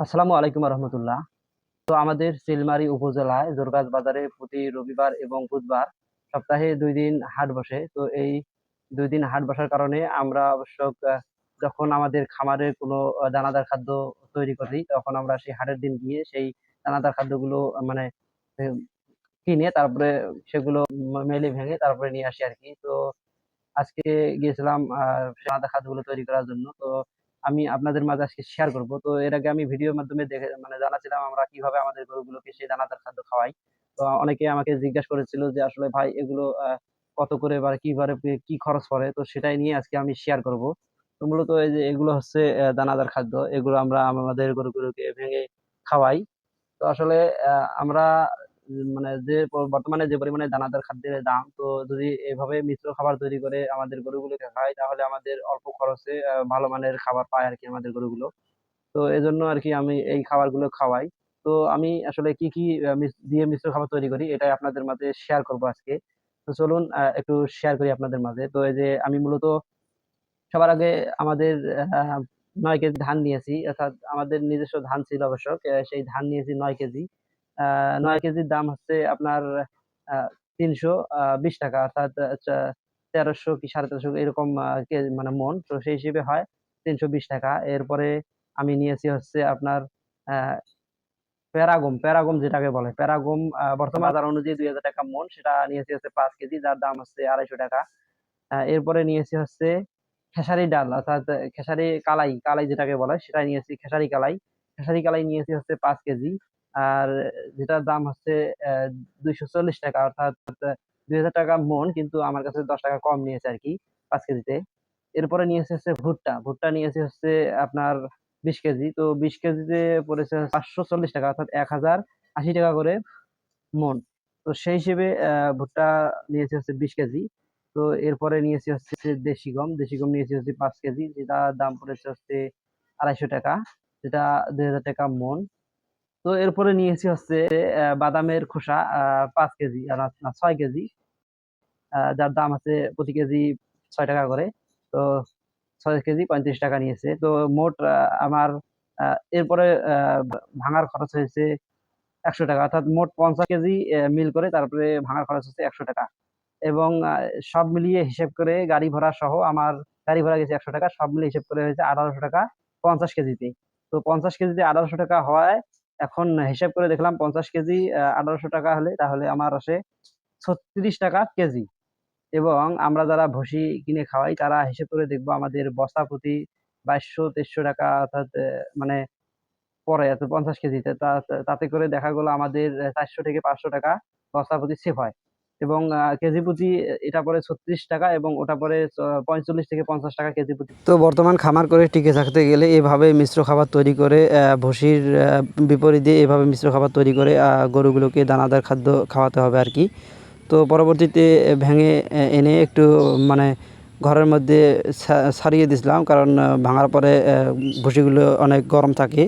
আসসালামু আলাইকুম রহমতুল্লাহ। তো আমাদের চিলমারী উপজেলায় জোরগাছ বাজারে প্রতি রবিবার এবং বুধবার সপ্তাহে ২ দিন হাট বসে। তো এই ২ দিন হাট বসার কারণে আমরা অবশ্য যখন আমাদের খামারে কোনো দানাদার খাদ্য তৈরি করি, তখন আমরা সেই হাটের দিন গিয়ে সেই দানাদার খাদ্যগুলো মানে এম কিনে তারপরে সেগুলো মেলে ভেঙে তারপরে নিয়ে আসি আরকি। তো আজকে গিয়েছিলাম দানাদার খাদ্যগুলো তৈরি করার জন্য। তো আমি আপনাদের মাঝে আজকে শেয়ার করব। তো এর আগে আমি ভিডিওর মাধ্যমে দেখে জানাছিলাম আমরা কিভাবে আমাদের গরুগুলোকে সেই দানাদার খাদ্য খাওয়াই। তো অনেকে আমাকে জিজ্ঞাসা করেছিল যে আসলে ভাই এগুলো কত করে বা কিভাবে কি খরচ পড়ে? তো সেটাই নিয়ে আজকে আমি শেয়ার করব। তো মূলত এই যে এগুলো হচ্ছে দানাদার খাদ্য। এগুলো আমরা আমাদের গরুগুলোকে ভেঙে খাওয়াই। তো আসলে আমরা যে বর্তমানে যে পরিমাণে দানাদার খাদ্যের দাম, তো যদি এভাবে মিশ্র খাবার তৈরি করে আমাদের গরুগুলোকে খাওয়াই, তাহলে আমাদের অল্প খরচে ভালো মানের খাবার পায় আরকি আমাদের গরুগুলো। তো এজন্য আরকি আমি এই খাবারগুলো খাওয়াই। তো আমি আসলে কি, কি দিয়ে মিশ্র খাবার তৈরি করি এটাই আপনাদের মাঝে শেয়ার করব আজকে। তো চলুন একটু শেয়ার করি আপনাদের মাঝে। তো এই যে আমি মূলত সবার আগে আমাদের আ ৯ কেজি ধান নিয়েছি। অর্থাৎ আমাদের নিজস্ব ধান ছিল অবশ্য। সেই ধান নিয়েছি ৯ কেজি। আ ৯ কেজির দাম হচ্ছে আপনার আ ৳৩২০ অর্থাৎ ১৩০০ কি ১৩৫০ এরকম মণ। তো সেই হিসেবে হয় ৳৩২০। এরপরে আমি নিয়েছি হচ্ছে আপনার আ প্যারাগম যেটাকে বলে। প্যারাগম বর্তমান বাজার অনুযায়ী ৳২,০০০ মণ। সেটা নিয়েছি হচ্ছে ৫ কেজি, যার দাম হচ্ছে ৳২৫০। এরপরে নিয়েছি হচ্ছে খেসারি ডাল অর্থাৎ কালাই যেটাকে বলে সেটা নিয়েছি খেসারি কালাই। খেসারি কালাই নিয়েছি হচ্ছে ৫ কেজি। আর যেটার দাম হচ্ছে ৳২৪০ অর্থাৎ ৳২,০০০ মণ, কিন্তু আমার কাছে ৳১০ কম নিয়েছে আরকি ৫ কেজিতে। এরপরে নিয়েছি হচ্ছে ভুট্টা। ভুট্টা নিয়েছি হচ্ছে আপনার ২০ কেজি। তো ২০ কেজিতে পড়েছে ৳৫৪০ অর্থাৎ ৳১,০৮০ করে মণ। তো সেই হিসেবে ভুট্টা নিয়েছি হচ্ছে ২০ কেজি। তো এরপরে নিয়েছি হচ্ছে দেশি গম। দেশি গম নিয়েছি হচ্ছে ৫ কেজি। যেটার দাম পড়েছে হচ্ছে ৳২৫০, যেটা ৳২,০০০ মণ। তো এরপরে নিয়েছি হচ্ছে বাদামের খোসা ৫ কেজি না ৬ কেজি। যার দাম হচ্ছে প্রতি কেজি ৳৬ করে। তো ৬ কেজি ৳৩৫ নিয়েছে। তো মোট আমার আ এরপরে ভাঙার খরচ হয়েছে ৳১০০, অর্থাৎ মোট ৫০ কেজি মিল করে তারপরে ভাঙার খরচ হচ্ছে ৳১০০। এবং সব মিলিয়ে হিসেব করে গাড়ি ভাড়া সহ আমার গাড়ি ভাড়া গেছে ৳১০০, সব মিলিয়ে হিসেব করে হয়েছে ৳১৮০০ ৫০ কেজিতে। তো ৫০ কেজিতে ৳১৮০০ হওয়ায় এখন হিসাব করে দেখলাম ৫০ কেজি ৳১৮০০ হলে তাহলে আমার আসে ৳৩৬ কেজি। এবং আমরা যারা ভুসি কিনে খাওয়াই তারা হিসেব করে দেখবো আমাদের বস্তা প্রতি ৳২২০০-৳২৩০০ অর্থাৎ মানে পড়ে আছে ৫০ কেজিতে। তাতে করে দেখা গেল আমাদের ৳৪০০-৫০০ বস্তা প্রতি সেভ হয়। এবং কেজি প্রতি এটা পড়ে ৳৩৬ এবং ওটা পড়ে ৳৪৫-৫০ কেজি প্রতি। তো বর্তমান খামার করে টিকে থাকতে গেলে এভাবে মিশ্র খাবার তৈরি করে ভুসির বিপরীতে এভাবে মিশ্র খাবার তৈরি করে গরুগুলোকে দানাদার খাদ্য খাওয়াতে হবে আরকি। তো পরবর্তীতে ভেঙে এনে একটু মানে ঘরের মধ্যে ছাড়িয়ে দিছিলাম। কারণ ভাঙার পরে ভুসিগুলো অনেক গরম থাকে।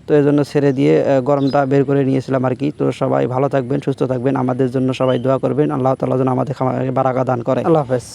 তো এজন্য ছেড়ে দিয়ে গরমটা বের করে নিয়েছিলাম আরকি। তো সবাই ভালো থাকবেন, সুস্থ থাকবেন। আমাদের জন্য সবাই দোয়া করবেন। আল্লাহ তাআলা যেন আমাদের খামারে বারাকা দান করে। আল্লাহ হাফেজ।